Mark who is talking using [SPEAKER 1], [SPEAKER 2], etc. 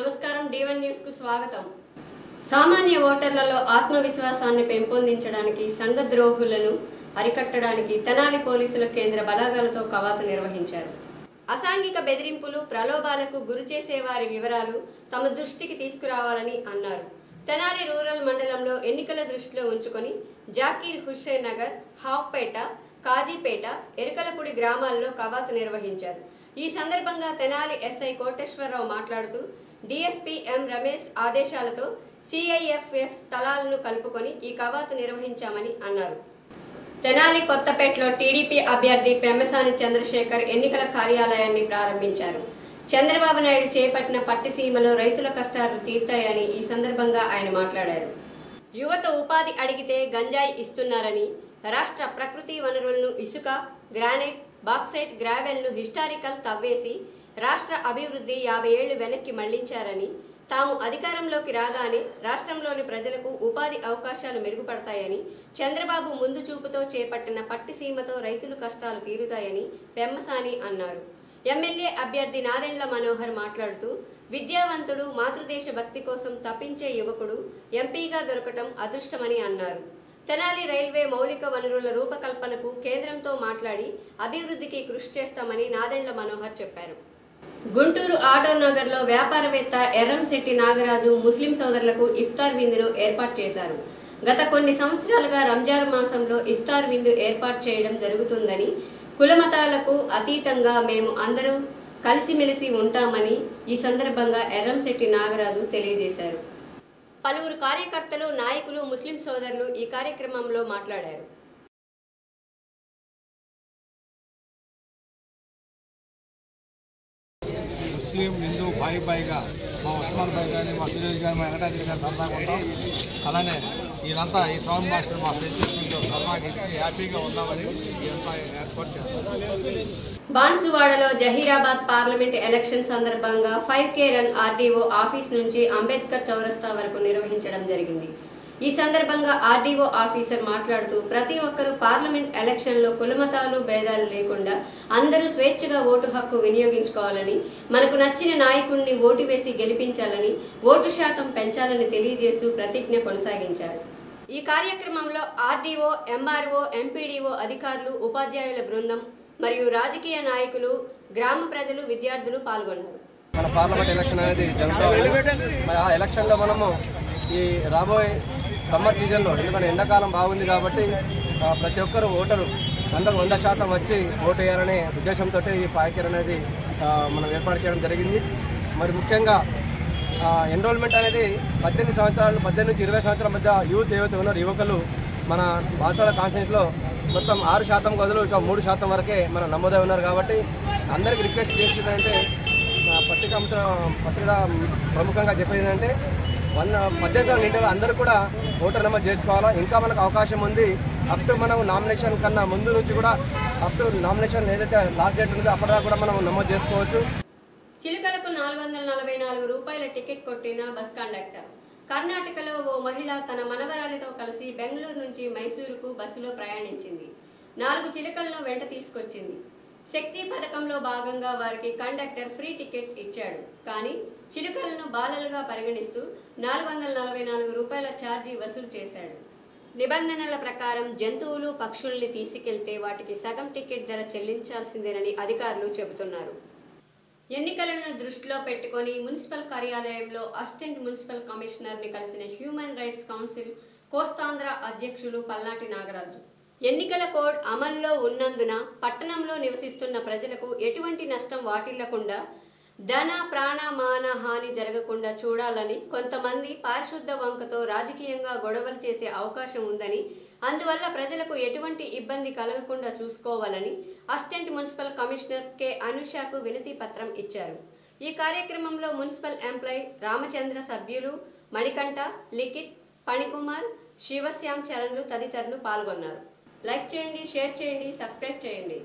[SPEAKER 1] నమస్కారం D1 news కు స్వాగతం. సామాన్య ఓటర్లలో ఆత్మవిశ్వాసాన్ని పెంపొందించడానికి సంఘద్రోహులను అరికట్టడానికి తెనాలి పోలీసుల కేంద్ర బలగాలతో కవాతు నిర్వహించారు. అసాంఘిక బెదిరింపులు, ప్రలోభాలకు గురి చేసే వారి వివరాలు తమ దృష్టికి తీసుకురావాలని అన్నారు. తెనాలి రూరల్ మండలంలో ఎన్నికల దృష్టిలో ఉంచుకొని జాకీర్ హుస్సేన్ నగర్, హావ్పేట, కాజీపేట, ఎరుకలపూడి గ్రామాల్లో కవాతు నిర్వహించారు. ఈ సందర్భంగా తెనాలి ఎస్ఐ కోటేశ్వరరావు మాట్లాడుతూ డీఎస్పీ ఎం రమేష్ ఆదేశాలతో CIFS స్థలాలను కలుపుకొని ఈ కవాతు నిర్వహించామని అన్నారు. తెనాలి కొత్తపేటలో టీడీపీ అభ్యర్థి పెమ్మసాని చంద్రశేఖర్ ఎన్నికల కార్యాలయాన్ని ప్రారంభించారు. చంద్రబాబు నాయుడు చేపట్టిన పట్టిసీమలో రైతుల కష్టాలు తీర్తాయని ఈ సందర్భంగా ఆయన మాట్లాడారు. యువత ఉపాధి అడిగితే గంజాయి ఇస్తున్నారని, రాష్ట్ర ప్రకృతి వనరులను ఇసుక, గ్రానైట్, బాక్సైట్, గ్రావెల్ను హిస్టారికల్ తవ్వేసి రాష్ట్ర అభివృద్ధి 50 ఏళ్లు వెనక్కి మళ్లించారని, తాము అధికారంలోకి రాగానే రాష్ట్రంలోని ప్రజలకు ఉపాధి అవకాశాలు మెరుగుపడతాయని, చంద్రబాబు ముందు చూపుతో చేపట్టిన పట్టిసీమతో రైతుల కష్టాలు తీరుతాయని పెమ్మసాని అన్నారు. ఎమ్మెల్యే అభ్యర్థి నాదెండ్ల మనోహర్ మాట్లాడుతూ విద్యావంతుడు, మాతృదేశ భక్తి కోసం తప్పించే యువకుడు ఎంపీగా దొరకటం అదృష్టమని అన్నారు. తెనాలి రైల్వే మౌలిక వనరుల రూపకల్పనకు కేంద్రంతో మాట్లాడి అభివృద్ధికి కృషి చేస్తామని నాదెండ్ల మనోహర్ చెప్పారు. గుంటూరు ఆటో నగర్లో వ్యాపారవేత్త ఎర్రంశెట్టి నాగరాజు ముస్లిం సోదరులకు ఇఫ్తార్ విందును ఏర్పాటు చేశారు. గత కొన్ని సంవత్సరాలుగా రంజాన్ మాసంలో ఇఫ్తార్ విందు ఏర్పాటు చేయడం జరుగుతుందని, కులమతాలకు అతీతంగా మేము అందరూ కలిసిమెలిసి ఉంటామని ఈ సందర్భంగా ఎర్రంశెట్టి నాగరాజు తెలియజేశారు. పలువురు కార్యకర్తలు, నాయకులు, ముస్లిం సోదరులు ఈ కార్యక్రమంలో మాట్లాడారు.
[SPEAKER 2] ముస్లిం, హిందూ బాయిగా మా ఉస్మాన్ భాయ్ కానీ, మా ఫిరోజ్ కానీ, మా వెంకటాద్రి గారు సరదాగా ఉంటాం. అలానే వీళ్ళంతా ఈ సౌండ్ మాస్టర్ మా ఫ్రెండ్స్తో సరదాగా ఇచ్చి హ్యాపీగా ఉన్నామని ఇదంతా ఏర్పాటు చేస్తాం.
[SPEAKER 1] బాన్సువాడలో జహీరాబాద్ పార్లమెంట్ ఎలక్షన్ సందర్భంగా 5K రన్ RDO ఆఫీస్ నుంచి అంబేద్కర్ చౌరస్తా వరకు నిర్వహించడం జరిగింది. ఈ సందర్భంగా RDO ఆఫీసర్ మాట్లాడుతూ ప్రతి ఒక్కరూ పార్లమెంట్ ఎలక్షన్లో కులమతాలు భేదాలు లేకుండా అందరూ స్వేచ్ఛగా ఓటు హక్కు వినియోగించుకోవాలని, మనకు నచ్చిన నాయకుడిని ఓటు వేసి గెలిపించాలని, ఓటు శాతం పెంచాలని తెలియజేస్తూ ప్రతిజ్ఞ కొనసాగించారు. ఈ కార్యక్రమంలో RDO, MRO, MPDO అధికారులు, ఉపాధ్యాయుల బృందం మరియు రాజకీయ నాయకులు, గ్రామ ప్రజలు, విద్యార్థులు పాల్గొన్నారు.
[SPEAKER 3] మన పార్లమెంట్ ఎలక్షన్ అనేది జరుగుతుంది. మరి ఆ ఎలక్షన్లో మనము ఈ రాబోయే సమ్మర్ సీజన్లో, ఎందుకంటే ఎండాకాలం బాగుంది కాబట్టి ప్రతి ఒక్కరు ఓటరు 100% వచ్చి ఓటు వేయాలనే ఉద్దేశంతో ఈ 5K అనేది మనం ఏర్పాటు చేయడం జరిగింది. మరి ముఖ్యంగా ఎన్రోల్మెంట్ అనేది 18 నుంచి 20 సంవత్సరాల మధ్య యూత్ ఏవైతే ఉన్నారో యువకులు మన బాన్సువాడ కాన్స్టిట్యూన్సీలో మొత్తం 6% బదులు ఇక 3% వరకే మనం నమోదై ఉన్నారు. కాబట్టి అందరికీ రిక్వెస్ట్ చేసేదంటే, పత్రిక ప్రముఖంగా చెప్పేది ఏంటంటే 18 నిండా అందరూ కూడా ఓటర్ నమోదు చేసుకోవాలా. ఇంకా మనకు అవకాశం ఉంది. అప్ టు మనం నామినేషన్ కన్నా ముందు నుంచి కూడా అప్ టు నామినేషన్ ఏదైతే లాస్ట్ డేట్ ఉందో అప్పటిదాకా కూడా మనం నమోదు చేసుకోవచ్చు.
[SPEAKER 1] చిలుకలకు 444 రూపాయల టికెట్ కొట్టిన బస్ కండక్టర్. కర్ణాటకలో ఓ మహిళ తన మనవరాలితో కలిసి బెంగళూరు నుంచి మైసూరుకు బస్సులో ప్రయాణించింది. 4 చిలుకలను వెంట తీసుకొచ్చింది. శక్తి పథకంలో భాగంగా వారికి కండక్టర్ ఫ్రీ టికెట్ ఇచ్చాడు. కానీ చిలుకలను బాలలుగా పరిగణిస్తూ 444 రూపాయల ఛార్జీ వసూలు చేశాడు. నిబంధనల ప్రకారం జంతువులు, పక్షుల్ని తీసుకెళ్తే వాటికి సగం టికెట్ ధర చెల్లించాల్సిందేనని అధికారులు చెబుతున్నారు. ఎన్నికలను దృష్టిలో పెట్టుకుని మున్సిపల్ కార్యాలయంలో అసిస్టెంట్ మున్సిపల్ కమిషనర్ని కలిసిన హ్యూమన్ రైట్స్ కౌన్సిల్ కోస్తాంధ్ర అధ్యక్షులు పల్నాటి నాగరాజు. ఎన్నికల కోడ్ అమల్లో ఉన్నందున పట్టణంలో నివసిస్తున్న ప్రజలకు ఎటువంటి నష్టం వాటిల్లకుండా, ధన, ప్రాణ, మాన హాని జరగకుండా చూడాలని, కొంతమంది పారిశుద్ధ వంకతో రాజకీయంగా గొడవలు చేసే అవకాశం ఉందని, అందువల్ల ప్రజలకు ఎటువంటి ఇబ్బంది కలగకుండా చూసుకోవాలని అసిస్టెంట్ మున్సిపల్ కమిషనర్ కె అనుషకు వినతి పత్రం ఇచ్చారు. ఈ కార్యక్రమంలో మున్సిపల్ ఎంప్లాయ్ రామచంద్ర, సభ్యులు మణికంఠ, లిఖిత్, పణికుమార్, శివశ్యామ్ చరణ్లు తదితరులు పాల్గొన్నారు. లైక్ చేయండి, షేర్ చేయండి, సబ్స్క్రైబ్ చేయండి.